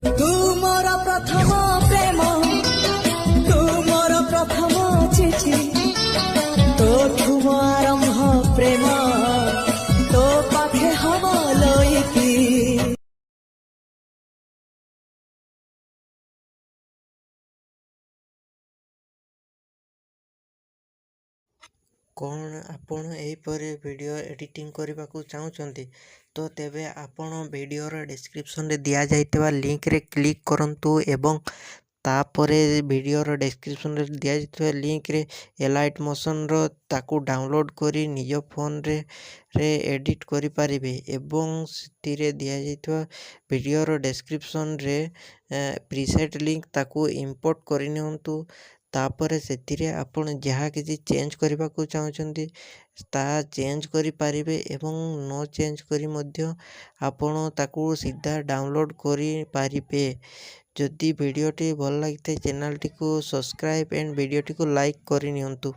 ତୁମର ପ୍ରଥମ ପ୍ରେମ, ତୁମର ପ୍ରଥମ ଚିଠି, ତୋଠୁ ମୋ ଆରମ୍ଭ ପ୍ରେମ, ତୋ ପାଖେ ହବ ଲଇକି। କ'ଣ ଆପଣ ଏହିପରି ଭିଡ଼ିଓ ଏଡ଼ିଟିଂ କରିବାକୁ ଚାହୁଁଛନ୍ତି? ତ ତେବେ ଆପଣ ଭିଡ଼ିଓର ଡେସ୍କ୍ରିପସନ୍ରେ ଦିଆଯାଇଥିବା ଲିଙ୍କରେ କ୍ଲିକ୍ କରନ୍ତୁ ଏବଂ ତାପରେ ଭିଡ଼ିଓର ଡେସ୍କ୍ରିପସନ୍ରେ ଦିଆଯାଇଥିବା ଲିଙ୍କରେ ଏଲାଇଟ୍ ମୋସନ୍ର ତାକୁ ଡାଉନଲୋଡ଼୍ କରି ନିଜ ଫୋନ୍ରେ ଏଡ଼ିଟ୍ କରିପାରିବେ ଏବଂ ସେଥିରେ ଦିଆଯାଇଥିବା ଭିଡ଼ିଓର ଡେସ୍କ୍ରିପସନ୍ରେ ପ୍ରିସେଟ୍ ଲିଙ୍କ ତାକୁ ଇମ୍ପୋର୍ଟ କରିନିଅନ୍ତୁ। ତାପରେ ସେଥିରେ ଆପଣ ଯାହା କିଛି ଚେଞ୍ଜ କରିବାକୁ ଚାହୁଁଛନ୍ତି ତାହା ଚେଞ୍ଜ କରିପାରିବେ ଏବଂ ନ ଚେଞ୍ଜ କରି ମଧ୍ୟ ଆପଣ ତାକୁ ସିଧା ଡାଉନଲୋଡ଼୍ କରିପାରିବେ। ଯଦି ଭିଡ଼ିଓଟି ଭଲ ଲାଗିଥାଏ ଚ୍ୟାନେଲଟିକୁ ସବସ୍କ୍ରାଇବ୍ ଏଣ୍ଡ ଭିଡ଼ିଓଟିକୁ ଲାଇକ୍ କରିନିଅନ୍ତୁ।